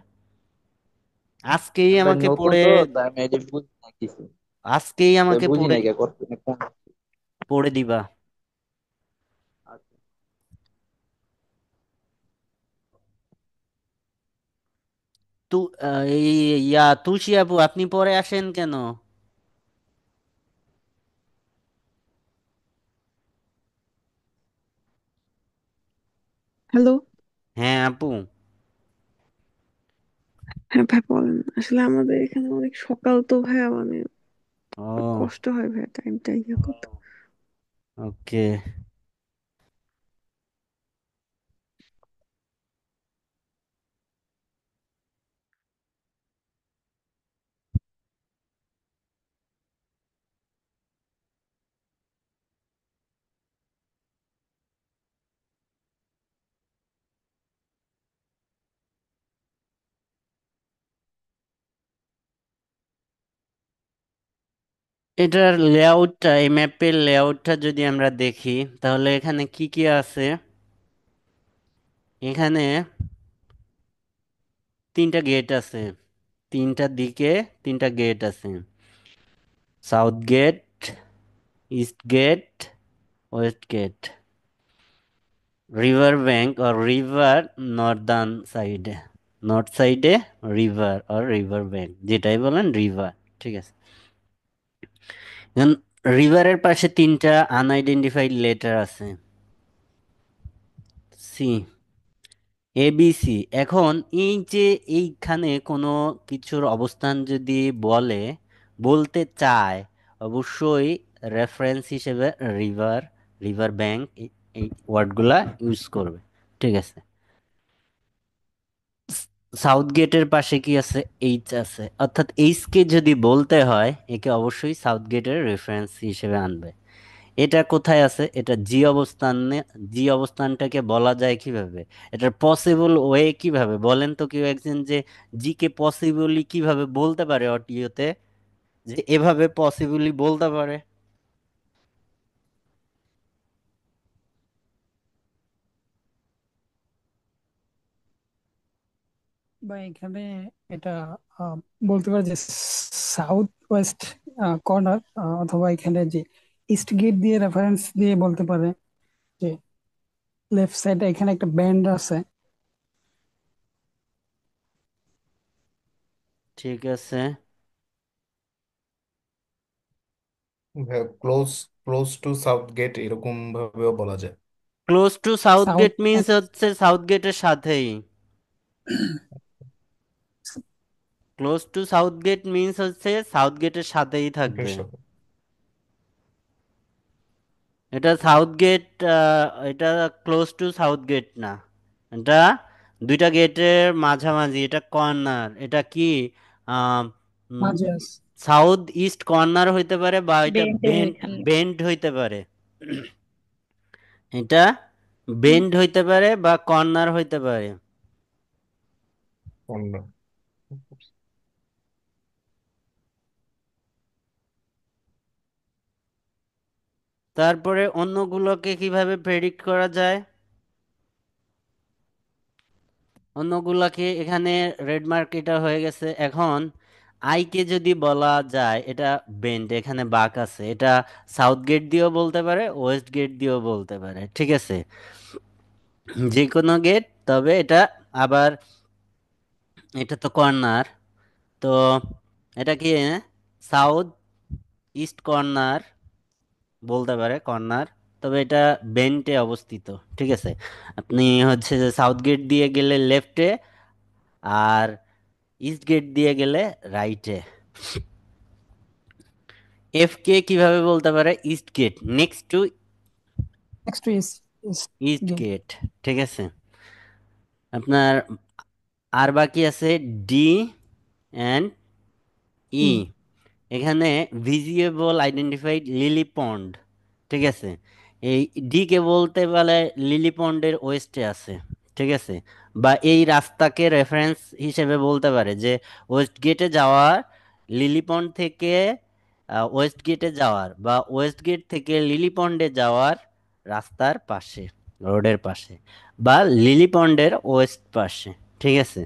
আজকেই ভাই আমাকে নতুন পড়ে তো তাই আমি এটা বুঝি না কিছু। আজকেই তাই আমাকে বুঝি পড়ে নাই কে করতে কোন। পড়ে দিবা। আচ্ছা। তু এই তুলসী আপু, আপনি পরে আসেন কেন? হ্যালো। হ্যাঁ আপু। হ্যাঁ ভাই বলেন, আসলে আমাদের এখানে অনেক সকাল তো ভাইয়া, মানে ও, কষ্ট হয় ভাইয়া টাইমটা ইয়ে করতে। ওকে। এটার লেআউটটা, এই ম্যাপের লেআউটটা যদি আমরা দেখি তাহলে এখানে কি কি আছে। এখানে তিনটা গেট আছে, তিনটা দিকে তিনটা গেট আছে, south gate, east gate, west gate. River bank আর রিভার নর্দার্ন সাইডে, নর্থ সাইডে রিভার আর রিভার ব্যাংক, যেটাই বলেন রিভার, ঠিক আছে। এখন রিভারের পাশে তিনটা আনআইডেন্টিফাইড লেটার আছে, সি, এবিসি। এখন এই যে এইখানে কোনো কিছুর অবস্থান যদি বলতে চায়, অবশ্যই রেফারেন্স হিসেবে রিভার, রিভার ব্যাংক, এই ওয়ার্ডগুলা ইউজ করবে, ঠিক আছে। সাউথ গেটের পাশে কি আছে, এইচ আছে, অর্থাৎ এইচ কে যদি বলতে হয় একে অবশ্যই সাউথ গেটের রেফারেন্স হিসেবে আনবে। এটা কোথায় আছে, এটা জি অবস্থানে, জি অবস্থানটাকে বলা যায় কিভাবে, এটার পসিবল ওয়ে কিভাবে বলেন তো, কেউ একজন যে জি কে পসিবলি কিভাবে বলতে পারে অডিওতে, যে এভাবে পসিবলি বলতে পারে। বা এখানে এটা আহ, বলতে পারে যে সাউথ ওয়েস্ট কর্নার, অথবা এখানে যে ইস্ট গেট দিয়ে রেফারেন্স দিয়ে বলতে পারে যে লেফট সাইডে এখানে একটা ব্যান্ড আছে। ঠিক আছে। Close close to south gate এরকম ভাবেও বলা যায়। Close to south south gate means হচ্ছে সাউথ গেটের সাথেই। Close to south gate means হচ্ছে সাউথ গেটের সাথেই থাকবে। এটা সাউথ গেট, এটা ক্লোজ টু সাউথ গেট না, এটা দুইটা গেটের মাঝামাঝি, এটা কর্নার। এটা কি মাঝে আছে। সাউথ ইস্ট কর্নার হইতে পারে বা এটা বেন্টের বেন্ড ওইখানে। বেন্ড হইতে পারে। এটা বেন্ড হইতে পারে বা কর্নার হইতে পারে। তারপরে অন্যগুলোকে কিভাবে প্রেডিক্ট করা যায়? অন্যগুলোকে এখানে রেড মার্ক এটা হয়ে গেছে। এখন আইকে যদি বলা যায় এটা বেন্ড, এখানে বাঁক আছে, এটা সাউথ গেট দিয়েও বলতে পারে, ওয়েস্ট গেট দিয়েও বলতে পারে, ঠিক আছে, যে কোনো গেট। তবে এটা আবার এটা তো কর্নার, তো এটা কি সাউথ ইস্ট কর্নার বলতে পারে, কর্নার। তবে এটা বেন্টে অবস্থিত, ঠিক আছে। আপনি হচ্ছে যে সাউথ গেট দিয়ে গেলে লেফটে, আর ইস্ট গেট দিয়ে গেলে রাইটে। এফ কে কিভাবে বলতে পারে? East gate, next to next to east east gate. Gate, ঠিক আছে। আপনার আর বাকি আছে ডি অ্যান্ড ই। এখানে ভিজিবল আইডেন্টিফাইড লিলি পন্ড, ঠিক আছে। এই ডি কে বলতে পারে লিলি পন্ডের ওয়েস্টে আছে, ঠিক আছে। বা এই রাস্তাকে রেফারেন্স হিসেবে বলতে পারে যে ওয়েস্ট গেটে যাওয়ার, লিলি পন্ড থেকে ওয়েস্ট গেটে যাওয়ার, বা ওয়েস্ট গেট থেকে লিলি পন্ডে যাওয়ার রাস্তার পাশে, রোডের পাশে, বা লিলি পন্ডের ওয়েস্ট পাশে, ঠিক আছে।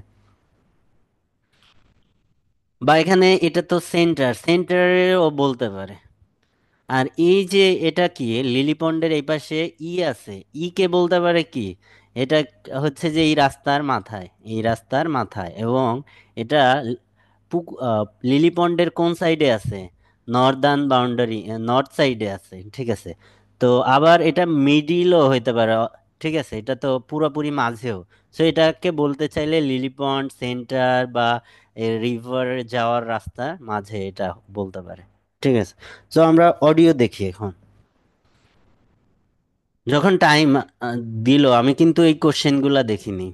বা এখানে এটা তো সেন্টার, সেন্টারেও বলতে পারে। আর এই যে এটা কি লিলি পন্ডের এই পাশে ই আছে, ই কে বলতে পারে কি? এটা হচ্ছে যে এই রাস্তার মাথায়, এই রাস্তার মাথায়, এবং এটা লিলি পন্ডের কোন সাইডে আছে? নর্দার্ন বাউন্ডারি, নর্থ সাইডে আছে, ঠিক আছে। তো আবার এটা মিডিলও হইতে পারে, ঠিক আছে, এটা তো পুরোপুরি মাঝেও। সো এটাকে বলতে চাইলে লিলি পন্ড সেন্টার বা রিভার যাওয়ার রাস্তা মাঝে এটা বলতে পারে, ঠিক আছে। তো আমরা অডিও দেখি এখন। যখন টাইম দিল, আমি কিন্তু এই কোশ্চেনগুলা দেখিনি।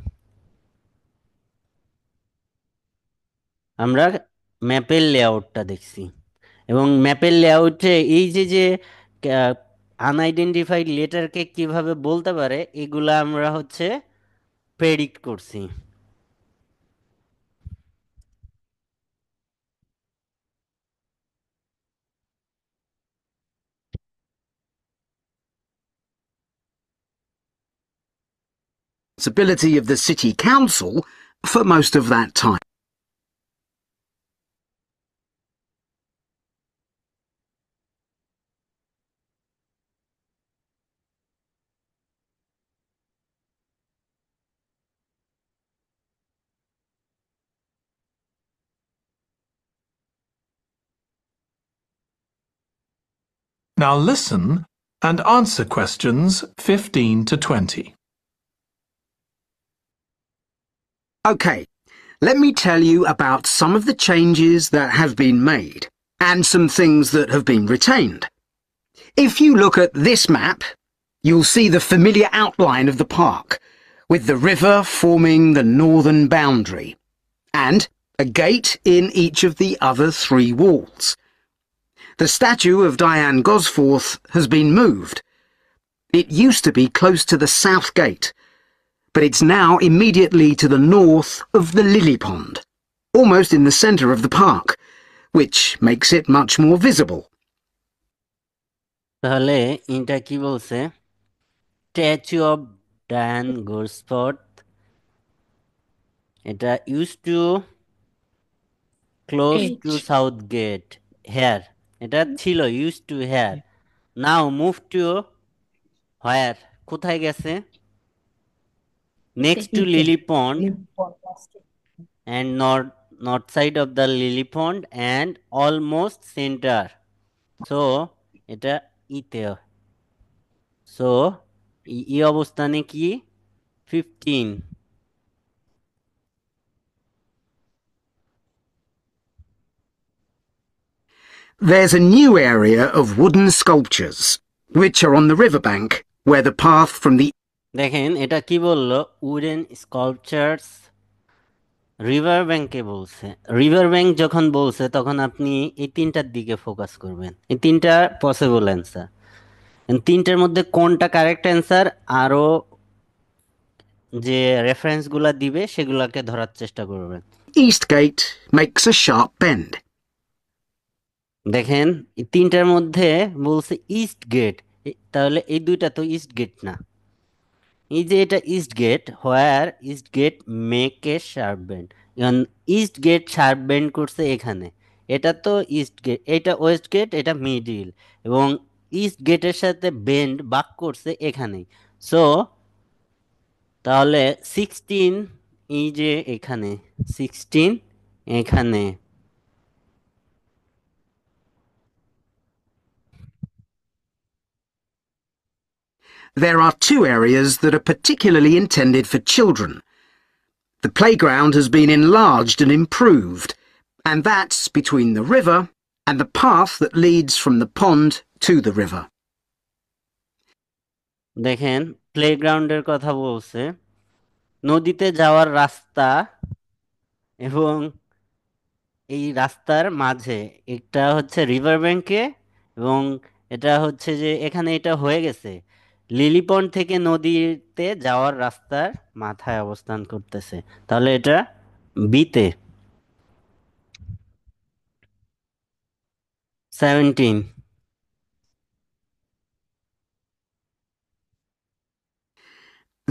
আমরা ম্যাপের লেআউটটা দেখছি, এবং ম্যাপের লেআউটে এই যে যে আনআইডেন্টিফাইড লেটারকে কিভাবে বলতে পারে এগুলা আমরা হচ্ছে প্রেডিক্ট করছি। Responsibility of the city council for most of that time. Now listen and answer questions 15 to 20. Okay, let me tell you about some of the changes that have been made and some things that have been retained. If you look at this map, you'll see the familiar outline of the park, with the river forming the northern boundary, and a gate in each of the other 3 walls. The statue of Diane Gosforth has been moved. It used to be close to the south gate, but it's now immediately to the north of the lily pond, almost in the centre of the park, which makes it much more visible. তাহলে এটা কি বলছে? Statue of Diane Gosforth, এটা use to close to south gate here, এটা ছিল use to here, now move to where, কোথায় গেছে? Next to ইতে lily pond lip and north side of the lily pond and almost center. So এটা ইতে, so ই অবস্থানে কি 15। There's a new area of wooden sculptures, which are on the riverbank, where the path from the দেখেন এটা কি বললো, wooden sculptures river ব্যাংকে বলছে। রিভার ব্যাংক যখন বলছে তখন আপনি এই তিনটার দিকে ফোকাস করবেন, এই তিনটা পসিবল অ্যান্সার। তিনটার মধ্যে কোনটা কারেক্ট অ্যান্সার, আরও যে রেফারেন্সগুলা দিবে সেগুলাকে ধরার চেষ্টা করবেন। east gate makes a sharp bend. দেখেন এই তিনটার মধ্যে বলছে ইস্ট গেট, তাহলে এই দুইটা তো ইস্ট গেট না। এই যে এটা east gate, where east gate make a sharp bend, east gate sharp bend করছে এখানে, এটা তো ইস্ট গেট, এটা ওয়েস্ট গেট, এটা মিডিল, এবং ইস্ট গেটের সাথে বেন্ড বাক করছে এখানেই। সো তাহলে 16 এই যে এখানে 16 এখানে, There are two areas that are particularly intended for children. The playground has been enlarged and improved, and that's between the river and the path that leads from the pond to the river. দেখেন প্লেগ্রাউন্ডের কথা বলছে, নদীতে যাওয়ার রাস্তা এবং এই রাস্তার মাঝে একটা হচ্ছে রিভার ব্যাংকে, এবং এটা হচ্ছে যে এখানে এটা হয়ে গেছে লিলি পন্ড থেকে নদীতে যাওয়ার রাস্তার মাথায় অবস্থান করতেছে, তাহলে এটা বিতে। 17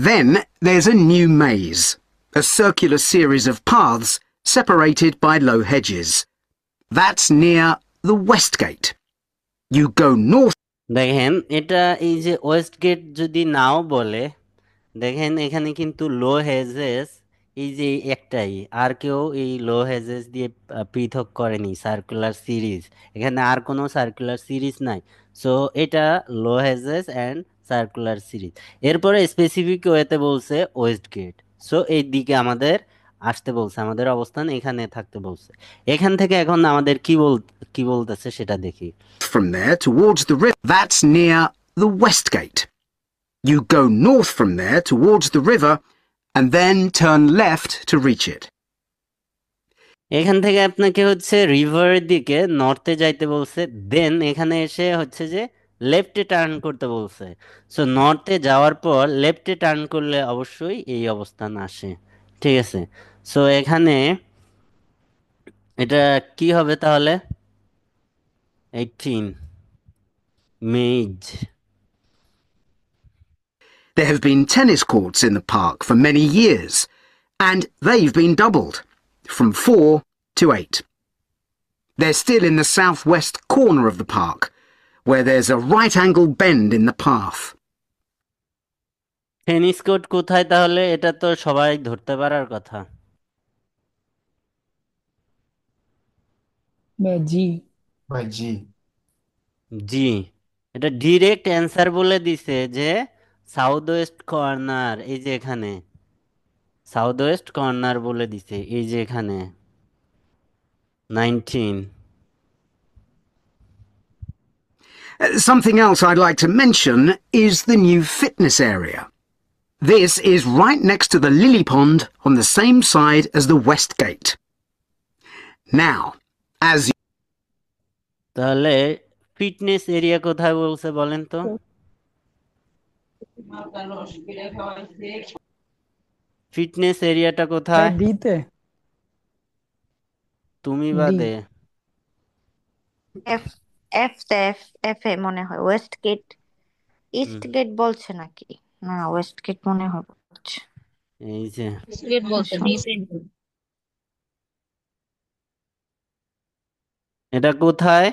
Then there's a new maze, a circular series of paths separated by low hedges. That's near the west gate. You go north. দেখেন এটা এই যে ওয়েস্ট গেট যদি নাও বলে, দেখেন এখানে কিন্তু লো হেজেস এই যে একটাই, আর কেউ এই লো হেজেস দিয়ে পৃথক করেনি সার্কুলার সিরিজ, এখানে আর কোনো সার্কুলার সিরিজ নাই। সো এটা লো হেজেস অ্যান্ড সার্কুলার সিরিজ। এরপরে স্পেসিফিক ওয়েতে বলছে ওয়েস্ট গেট, সো এই দিকে আমাদের আসতে বলছে, আমাদের অবস্থান এখানে থাকতে বলছে। এখান থেকে এখন আমাদের কি বলতেছে সেটা দেখি। From there towards the river. That's near the west gate. You go north from there towards the river and then turn left to reach it. এখান থেকে আপনাকে হচ্ছে রিভারের দিকে নর্থে যাইতে বলছে, দেন এখানে এসে হচ্ছে যে লেফটে টার্ন করতে বলছে। সো নর্থে যাওয়ার পর লেফটে টার্ন করলে অবশ্যই এই অবস্থান আসে, ঠিক আছে। সো এখানে এটা কি হবে তাহলে 18 মেজ। There have been tennis courts in the park for many years, and they've been doubled from 4 to 8. They're still in the southwest corner of the park, where there's a right-angle bend in the path. Tennis court কোথায় তাহলে, এটা তো সবাই ধরতে পারার কথা। জি ভাই জি। জি, এটা ডিরেক্ট অ্যান্সার বলে দিছে যে সাউথ ওয়েস্ট কর্নার, এই যে এখানে সাউথ ওয়েস্ট কর্নার বলে দিছে, এই যে এখানে 19। Something else I'd like to mention is the new fitness area. This is right next to the lily pond on the same side as the west gate. Now, as তাহলে fitness area কোথায় বলছে বলেন তো? Fitness এরিয়াটা কোথায়? ডিতে তুমি D বাদে। এফ এফ তে এফ এফ এ মনে হয় ওয়েস্ট গেট, ইস্ট গেট বলছে নাকি? না ওয়েস্ট গেট মনে হয় বলছে। এই যে গেট বলছে ডিতে। এটা কোথায়?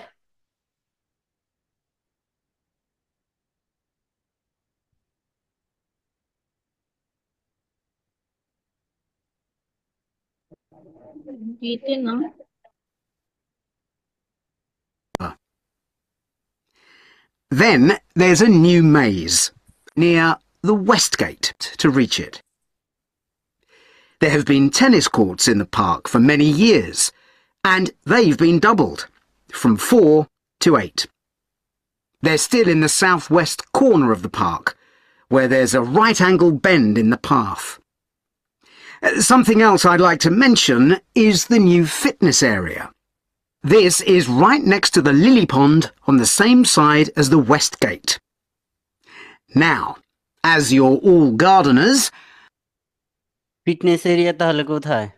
ডিতে না। Then there's a new maze near the West Gate to reach it. There have been tennis courts in the park for many years, and they've been doubled from 4 to 8. They're still in the southwest corner of the park, where there's a right-angle bend in the path. Something else I'd like to mention is the new fitness area. This is right next to the lily pond on the same side as the West Gate. Now, as you're all gardeners, fitness area তাহলে কোথায়?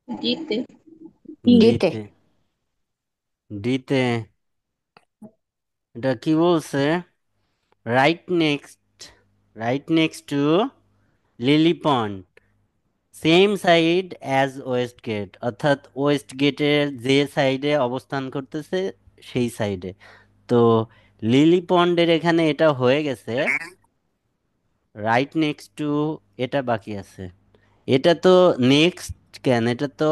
ডিতে। ডিতে। ডিতে এটা কি বলছে? Right next to lily pond, same side as west gate, অর্থাৎ west গেটের যে সাইডে অবস্থান করতেছে সেই সাইডে। তো লিলি পন্ডের এখানে এটা হয়ে গেছে, রাইট নেক্সট টু এটা বাকি আছে। এটা তো নেক্সট কেন, এটা তো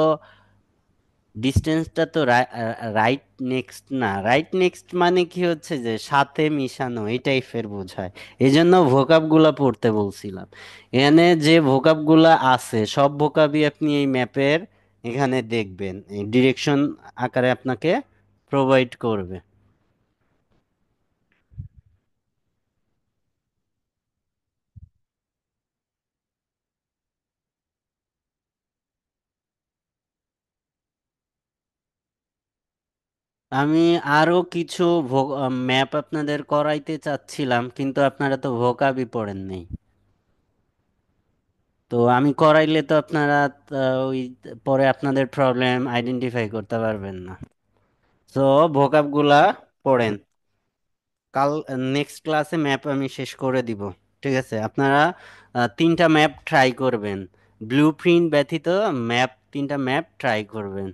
ডিস্টেন্সটা তো রাইট নেক্সট না। রাইট নেক্সট মানে কি হচ্ছে যে সাথে মিশানো এই টাইপের বোঝায়, এই জন্য ভোকাবগুলা পড়তে বলছিলাম। এখানে যে ভোকাবগুলা আছে সব ভোকাবই আপনি এই ম্যাপের এখানে দেখবেন, এই ডিরেকশন আকারে আপনাকে প্রোভাইড করবে। আমি আরো কিছু ম্যাপ আপনাদের করাইতে চাচ্ছিলাম, কিন্তু আপনারা তো ভোকাবই পড়েন নাই। তো আমি করাইলে তো আপনারা ওই পরে আপনাদের প্রবলেম আইডেন্টিফাই করতে পারবেন না। সো ভোকাবগুলা পড়েন, কাল নেক্সট ক্লাসে ম্যাপ আমি শেষ করে দিব। ঠিক আছে, আপনারা 3টা ম্যাপ ট্রাই করবেন, ব্লু প্রিন্ট ব্যতীত তিনটা ম্যাপ ট্রাই করবেন।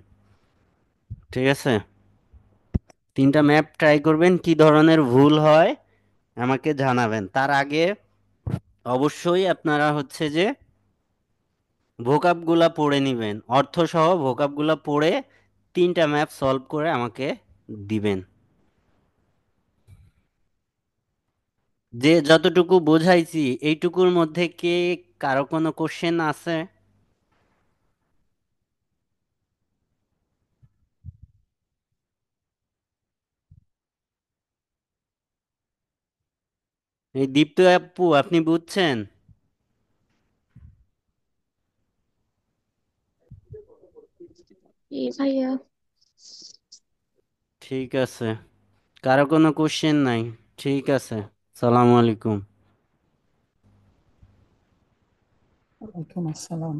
ঠিক আছে, 3টা ম্যাপ ট্রাই করবেন, কি ধরনের ভুল হয় আমাকে জানাবেন। তার আগে অবশ্যই আপনারা হচ্ছে যে ভোকাবগুলা পড়ে নিবেন, অর্থসহ ভোকাবগুলা পড়ে 3টা ম্যাপ সলভ করে আমাকে দিবেন। যে যতটুকু বোঝাইছি এইটুকুর মধ্যে কি কারো কোনো কোশ্চেন আছে? এই দীপ্ত আপু, আপনি বুঝছেন? ভাইয়া। ঠিক আছে, কারো কোনো কোশ্চেন নাই? ঠিক আছে, সালামু আলাইকুম। ওয়ালাইকুম আসসালাম।